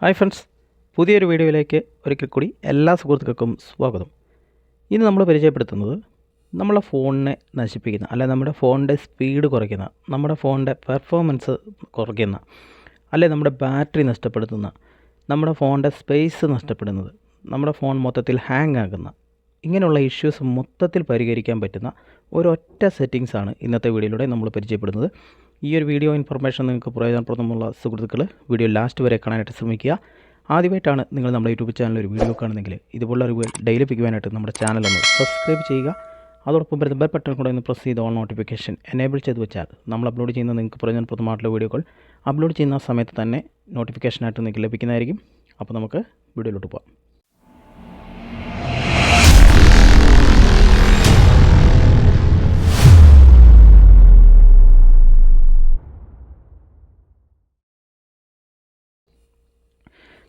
Hi friends, പുതിയൊരു വീഡിയോയിലേക്ക് ഒരിക്കൽ കൂടി എല്ലാ സുഹൃത്തുക്കൾക്കും സ്വാഗതം. ഇന്ന് നമ്മൾ പരിചയപ്പെടുത്തുന്നത് നമ്മളെ ഫോണിനെ നശിപ്പിക്കുന്ന, അല്ലെ നമ്മുടെ ഫോണിൻ്റെ സ്പീഡ് കുറയ്ക്കുന്ന, നമ്മുടെ ഫോണിൻ്റെ പെർഫോമൻസ് കുറയ്ക്കുന്ന, അല്ലെ നമ്മുടെ ബാറ്ററി നഷ്ടപ്പെടുത്തുന്ന, നമ്മുടെ ഫോണിൻ്റെ സ്പേസ് നഷ്ടപ്പെടുന്നത്, നമ്മുടെ ഫോൺ മൊത്തത്തിൽ ഹാങ് ആകുന്ന, ഇങ്ങനെയുള്ള ഇഷ്യൂസ് മൊത്തത്തിൽ പരിഹരിക്കാൻ പറ്റുന്ന ഒരൊറ്റ സെറ്റിങ്സാണ് ഇന്നത്തെ വീഡിയോയിലൂടെ നമ്മൾ പരിചയപ്പെടുന്നത്. ഈ ഒരു വീഡിയോ ഇൻഫർമേഷൻ നിങ്ങൾക്ക് പ്രയോജനപ്രദമുള്ള സുഹൃത്തുക്കൾ വീഡിയോ ലാസ്റ്റ് വരെ കാണാനായിട്ട് ശ്രമിക്കുക. ആദ്യമായിട്ടാണ് നിങ്ങൾ നമ്മുടെ യൂട്യൂബ് ചാനൽ ഒരു വീഡിയോ കാണുന്നെങ്കിൽ ഇതുപോലുള്ള അറിവുകൾ ഡെയിലി ലഭിക്കുവാനായിട്ട് നമ്മുടെ ചാനൽ ഒന്ന് സബ്സ്ക്രൈബ് ചെയ്യുക. അതോടൊപ്പം വരുന്ന ബെൽ ബട്ടൺ കൂടെ ഒന്ന് പ്രസ് ചെയ്ത് ഓൺ നോട്ടിഫിക്കേഷൻ എനേബിൾ ചെയ്ത് വെച്ചാൽ നമ്മൾ അപ്ലോഡ് ചെയ്യുന്ന നിങ്ങൾക്ക് പ്രയോജനപ്രദമായിട്ടുള്ള വീഡിയോകൾ അപ്ലോഡ് ചെയ്യുന്ന സമയത്ത് തന്നെ നോട്ടിഫിക്കേഷനായിട്ട് നിങ്ങൾക്ക് ലഭിക്കുന്നതായിരിക്കും. അപ്പോൾ നമുക്ക് വീഡിയോയിലോട്ട് പോകാം.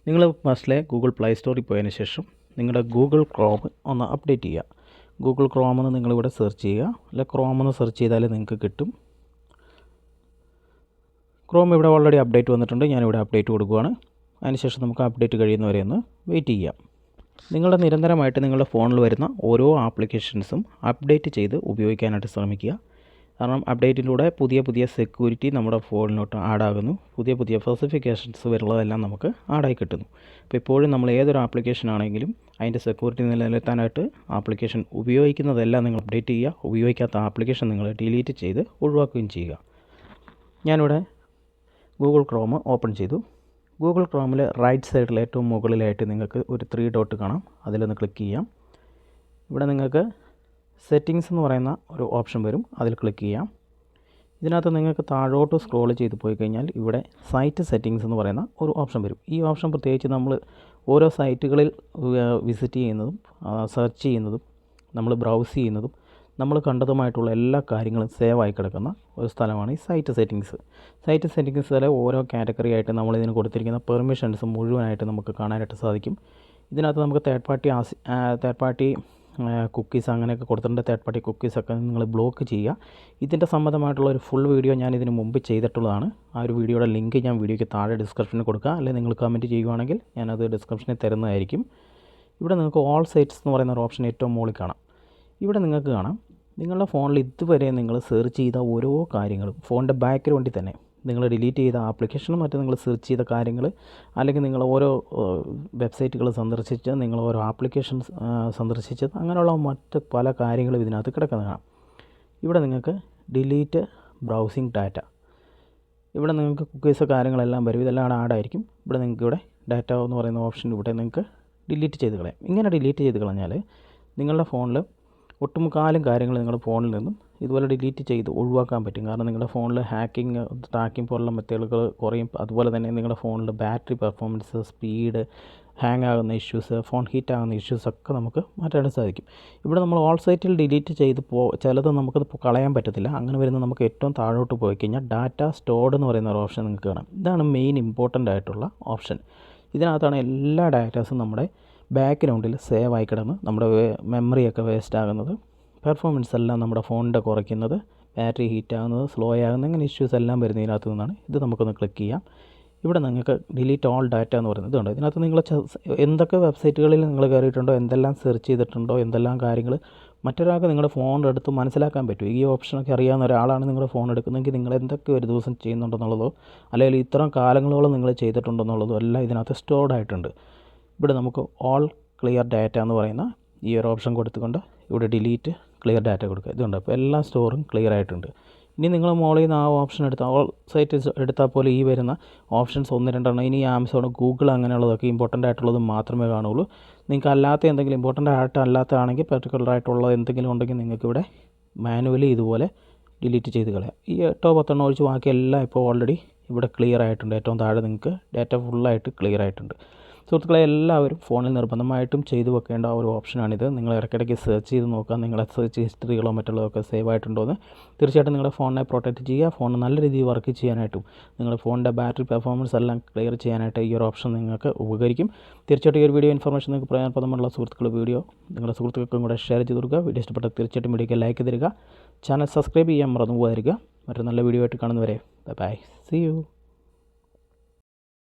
നിങ്ങൾ ഫസ്റ്റിലെ ഗൂഗിൾ പ്ലേ സ്റ്റോറിൽ പോയതിന് ശേഷം നിങ്ങളുടെ ഗൂഗിൾ ക്രോം ഒന്ന് അപ്ഡേറ്റ് ചെയ്യുക. ഗൂഗിൾ ക്രോം എന്ന് നിങ്ങളിവിടെ സെർച്ച് ചെയ്യുക, അല്ലെ ക്രോം എന്ന് സെർച്ച് ചെയ്താൽ നിങ്ങൾക്ക് കിട്ടും. ക്രോം ഇവിടെ ഓൾറെഡി അപ്ഡേറ്റ് വന്നിട്ടുണ്ട്, ഞാനിവിടെ അപ്ഡേറ്റ് കൊടുക്കുകയാണ്. അതിനുശേഷം നമുക്ക് അപ്ഡേറ്റ് കഴിയുന്നവരെ ഒന്ന് വെയിറ്റ് ചെയ്യാം. നിങ്ങളുടെ നിരന്തരമായിട്ട് നിങ്ങളുടെ ഫോണിൽ വരുന്ന ഓരോ ആപ്ലിക്കേഷൻസും അപ്ഡേറ്റ് ചെയ്ത് ഉപയോഗിക്കാനായിട്ട് ശ്രമിക്കുക. കാരണം അപ്ഡേറ്റിലൂടെ പുതിയ സെക്യൂരിറ്റി നമ്മുടെ ഫോണിലോട്ട് ആഡാകുന്നു, പുതിയ സ്പെസിഫിക്കേഷൻസ് വരുന്നതെല്ലാം നമുക്ക് ആഡായി കിട്ടുന്നു. അപ്പോൾ ഇപ്പോഴും നമ്മൾ ഏതൊരു ആപ്ലിക്കേഷൻ ആണെങ്കിലും അതിൻ്റെ സെക്യൂരിറ്റി നിലനിർത്താനായിട്ട് ആപ്ലിക്കേഷൻ ഉപയോഗിക്കുന്നതെല്ലാം നിങ്ങൾ അപ്ഡേറ്റ് ചെയ്യുക. ഉപയോഗിക്കാത്ത ആപ്ലിക്കേഷൻ നിങ്ങൾ ഡിലീറ്റ് ചെയ്ത് ഒഴിവാക്കുകയും ചെയ്യുക. ഞാനിവിടെ ഗൂഗിൾ ക്രോം ഓപ്പൺ ചെയ്തു. ഗൂഗിൾ ക്രോമിൽ റൈറ്റ് സൈഡിൽ ഏറ്റവും മുകളിലായിട്ട് നിങ്ങൾക്ക് ഒരു 3 ഡോട്ട് കാണാം, അതിലൊന്ന് ക്ലിക്ക് ചെയ്യാം. ഇവിടെ നിങ്ങൾക്ക് സെറ്റിങ്സ് എന്ന് പറയുന്ന ഒരു ഓപ്ഷൻ വരും, അതിൽ ക്ലിക്ക് ചെയ്യാം. ഇതിനകത്ത് നിങ്ങൾക്ക് താഴോട്ട് സ്ക്രോൾ ചെയ്ത് പോയി കഴിഞ്ഞാൽ ഇവിടെ സൈറ്റ് സെറ്റിങ്സ് എന്ന് പറയുന്ന ഒരു ഓപ്ഷൻ വരും. ഈ ഓപ്ഷൻ പ്രത്യേകിച്ച് നമ്മൾ ഓരോ സൈറ്റുകളിൽ വിസിറ്റ് ചെയ്യുന്നതും സെർച്ച് ചെയ്യുന്നതും നമ്മൾ ബ്രൗസ് ചെയ്യുന്നതും നമ്മൾ കണ്ടതുമായിട്ടുള്ള എല്ലാ കാര്യങ്ങളും സേവ് ആയി കിടക്കുന്ന ഒരു സ്ഥലമാണ് ഈ സൈറ്റ് സെറ്റിങ്സ്. സൈറ്റ് സെറ്റിങ്സിലെ ഓരോ കാറ്റഗറി ആയിട്ട് നമ്മളിതിന് കൊടുത്തിരിക്കുന്ന പെർമിഷൻസ് മുഴുവനായിട്ട് നമുക്ക് കാണാനായിട്ട് സാധിക്കും. ഇതിനകത്ത് നമുക്ക് തേർഡ് പാർട്ടി കുക്കീസ് അങ്ങനെയൊക്കെ കൊടുത്തിട്ടുണ്ട്. തേർഡ് പാർട്ടി കുക്കീസൊക്കെ നിങ്ങൾ ബ്ലോക്ക് ചെയ്യുക. ഇതിൻ്റെ സംബന്ധമായിട്ടുള്ള ഒരു ഫുൾ വീഡിയോ ഞാൻ ഇതിന് മുമ്പ് ചെയ്തിട്ടുള്ളതാണ്. ആ ഒരു വീഡിയോയുടെ ലിങ്ക് ഞാൻ വീഡിയോയ്ക്ക് താഴെ ഡിസ്ക്രിപ്ഷനിൽ കൊടുക്കുക, അല്ലെങ്കിൽ നിങ്ങൾ കമൻറ്റ് ചെയ്യുകയാണെങ്കിൽ ഞാനത് ഡിസ്ക്രിപ്ഷനിൽ തരുന്നതായിരിക്കും. ഇവിടെ നിങ്ങൾക്ക് ഓൾ സൈറ്റ്സ് എന്ന് പറയുന്ന ഒരു ഓപ്ഷൻ ഏറ്റവും മുകളിൽ കാണാം. ഇവിടെ നിങ്ങൾക്ക് കാണാം നിങ്ങളുടെ ഫോണിൽ ഇതുവരെ നിങ്ങൾ സെർച്ച് ചെയ്ത ഓരോ കാര്യങ്ങളും ഫോണിൻ്റെ ബാക്ക്ഗ്രൗണ്ടിൽ തന്നെ നിങ്ങൾ ഡിലീറ്റ് ചെയ്ത ആപ്ലിക്കേഷനും മറ്റും നിങ്ങൾ സെർച്ച് ചെയ്ത കാര്യങ്ങൾ, അല്ലെങ്കിൽ നിങ്ങൾ ഓരോ വെബ്സൈറ്റുകൾ സന്ദർശിച്ച് നിങ്ങൾ ഓരോ ആപ്ലിക്കേഷൻസ് സന്ദർശിച്ചത്, അങ്ങനെയുള്ള മറ്റ് പല കാര്യങ്ങളും ഇതിനകത്ത് കിടക്കുന്നത് കാണാം. ഇവിടെ നിങ്ങൾക്ക് ഡിലീറ്റ് ബ്രൗസിങ് ഡാറ്റ, ഇവിടെ നിങ്ങൾക്ക് കുക്കീസ് കാര്യങ്ങളെല്ലാം വരും, ഇതെല്ലാം ആഡായിരിക്കും. ഇവിടെ നിങ്ങൾക്ക് ഇവിടെ ഡാറ്റ എന്ന് പറയുന്ന ഓപ്ഷൻ ഇവിടെ നിങ്ങൾക്ക് ഡിലീറ്റ് ചെയ്ത് കളയാം. ഇങ്ങനെ ഡിലീറ്റ് ചെയ്ത് കളഞ്ഞാൽ നിങ്ങളുടെ ഫോണിൽ ഒട്ടുമുക്കാലും കാര്യങ്ങൾ നിങ്ങളുടെ ഫോണിൽ നിന്നും ഇതുപോലെ ഡിലീറ്റ് ചെയ്ത് ഒഴിവാക്കാൻ പറ്റും. കാരണം നിങ്ങളുടെ ഫോണിൽ ട്രാക്കിംഗ് പോലുള്ള മെത്തേഡുകൾ കുറയും. അതുപോലെ തന്നെ നിങ്ങളുടെ ഫോണിൽ ബാറ്ററി പെർഫോമൻസ്, സ്പീഡ്, ഹാങ് ആകുന്ന ഇഷ്യൂസ്, ഫോൺ ഹീറ്റ് ആകുന്ന ഇഷ്യൂസൊക്കെ നമുക്ക് മാറ്റാൻ സാധിക്കും. ഇവിടെ നമ്മൾ ഓൾ സൈറ്റിൽ ഡിലീറ്റ് ചെയ്ത് ചിലത് നമുക്ക് കളയാൻ പറ്റത്തില്ല. അങ്ങനെ വരുന്ന നമുക്ക് ഏറ്റവും താഴോട്ട് പോയി കഴിഞ്ഞാൽ ഡാറ്റ സ്റ്റോർഡ് എന്ന് പറയുന്ന ഒരു ഓപ്ഷൻ നിങ്ങൾക്ക് കാണാം. ഇതാണ് മെയിൻ ഇമ്പോർട്ടൻ്റ് ആയിട്ടുള്ള ഓപ്ഷൻ. ഇതിനകത്താണ് എല്ലാ ഡാറ്റാസും നമ്മുടെ ബാക്ക്ഗ്രൗണ്ടിൽ സേവ് ആയി കിടന്ന് നമ്മുടെ മെമ്മറിയൊക്കെ വേസ്റ്റ് ആകുന്നത്, പെർഫോമൻസ് എല്ലാം നമ്മുടെ ഫോണിൻ്റെ കുറയ്ക്കുന്നത്, ബാറ്ററി ഹീറ്റ് ആകുന്നത്, സ്ലോ ആകുന്നത്, അങ്ങനെ ഇഷ്യൂസ് എല്ലാം വരുന്നത് ഇതിനകത്ത് നിന്നാണ്. ഇത് നമുക്കൊന്ന് ക്ലിക്ക് ചെയ്യാം. ഇവിടെ നിങ്ങൾക്ക് ഡിലീറ്റ് ഓൾ ഡാറ്റ എന്ന് പറയുന്നത് ഇതുണ്ട്. ഇതിനകത്ത് നിങ്ങൾ എന്തൊക്കെ വെബ്സൈറ്റുകളിൽ നിങ്ങൾ കയറിയിട്ടുണ്ടോ, എന്തെല്ലാം സെർച്ച് ചെയ്തിട്ടുണ്ടോ, എന്തെല്ലാം കാര്യങ്ങൾ മറ്റൊരാൾക്ക് നിങ്ങളുടെ ഫോൺ എടുത്ത് മനസ്സിലാക്കാൻ പറ്റും. ഈ ഓപ്ഷനൊക്കെ അറിയാവുന്ന ഒരാളാണ് നിങ്ങളുടെ ഫോൺ എടുക്കുന്നതെങ്കിൽ നിങ്ങൾ എന്തൊക്കെ ഒരു ദിവസം ചെയ്യുന്നുണ്ടെന്നുള്ളതോ, അല്ലെങ്കിൽ ഇത്തരം കാലങ്ങളോളം നിങ്ങൾ ചെയ്തിട്ടുണ്ടെന്നുള്ളതോ എല്ലാം ഇതിനകത്ത് സ്റ്റോർഡ് ആയിട്ടുണ്ട്. ഇവിടെ നമുക്ക് ഓൾ ക്ലിയർ ഡാറ്റ എന്ന് പറയുന്ന ഈ ഒരു ഓപ്ഷൻ കൊടുത്തുകൊണ്ട് ഇവിടെ ഡിലീറ്റ് ക്ലിയർ ഡാറ്റ കൊടുക്കുക. ഇതുണ്ട്. അപ്പോൾ എല്ലാ സ്റ്റോറും ക്ലിയർ ആയിട്ടുണ്ട്. ഇനി നിങ്ങൾ മോളിൽ നിന്ന് ആ ഓപ്ഷൻ എടുത്താൽ ഓൾ സൈറ്റ് എടുത്താൽ പോലെ ഈ വരുന്ന ഓപ്ഷൻസ് 1-2 ഇനി ആമസോൺ, ഗൂഗിൾ അങ്ങനെയുള്ളതൊക്കെ ഇമ്പോർട്ടൻ്റ് ആയിട്ടുള്ളത് മാത്രമേ കാണുള്ളൂ. നിങ്ങൾക്ക് അല്ലാത്ത എന്തെങ്കിലും ഇമ്പോർട്ടൻ്റ് അല്ലാത്തതാണെങ്കിൽ പർട്ടിക്കുലർ ആയിട്ടുള്ളത് എന്തെങ്കിലും ഉണ്ടെങ്കിൽ നിങ്ങൾക്ക് ഇവിടെ മാനുവലി ഇതുപോലെ ഡിലീറ്റ് ചെയ്ത് കളയാം. ഈ 8-10 ഒഴിച്ച് ബാക്കി എല്ലാം ഇപ്പോൾ ഓൾറെഡി ഇവിടെ ക്ലിയർ ആയിട്ടുണ്ട്. ഏറ്റവും താഴെ നിങ്ങൾക്ക് ഡാറ്റ ഫുള്ളായിട്ട് ക്ലിയർ ആയിട്ടുണ്ട്. സുഹൃത്തുക്കളെ, എല്ലാവരും ഫോണിൽ നിർബന്ധമായിട്ടും ചെയ്തു വെക്കേണ്ട ഒരു ഓപ്ഷനാണിത്. നിങ്ങൾ ഇടയ്ക്കിടയ്ക്ക് സെർച്ച് ചെയ്ത് നോക്കുക, നിങ്ങളുടെ സെർച്ച് ഹിസ്റ്ററികളോ മറ്റുള്ളതൊക്കെ സേവ് ആയിട്ടുണ്ടോ എന്ന്. തീർച്ചയായിട്ടും നിങ്ങളുടെ ഫോണിനെ പ്രൊട്ടക്റ്റ് ചെയ്യുക. ഫോൺ നല്ല രീതിയിൽ വർക്ക് ചെയ്യാനായിട്ടും നിങ്ങളുടെ ഫോണിൻ്റെ ബാറ്ററി പെർഫോമൻസ് എല്ലാം ക്ലിയർ ചെയ്യാനായിട്ട് ഈ ഒരു ഓപ്ഷൻ നിങ്ങൾക്ക് ഉപകരിക്കും. തീർച്ചയായിട്ടും ഈ ഒരു വീഡിയോ ഇൻഫർമേഷൻ നിങ്ങൾക്ക് പ്രയോജനപ്രദമുള്ള വീഡിയോ നിങ്ങളുടെ സുഹൃത്തുക്കൾക്കും കൂടെ ഷെയർ ചെയ്ത് കൊടുക്കുക. വീഡിയോ ഇഷ്ടപ്പെട്ട തീർച്ചയായിട്ടും വീഡിയോയ്ക്ക് ലൈക്ക് തരിക. ചാനൽ സബ്സ്ക്രൈബ് ചെയ്യാൻ മറന്നു പോകാതിരിക്കുക. മറ്റൊരു നല്ല വീഡിയോ ആയിട്ട് കാണുന്നവരെ ബൈ. See you.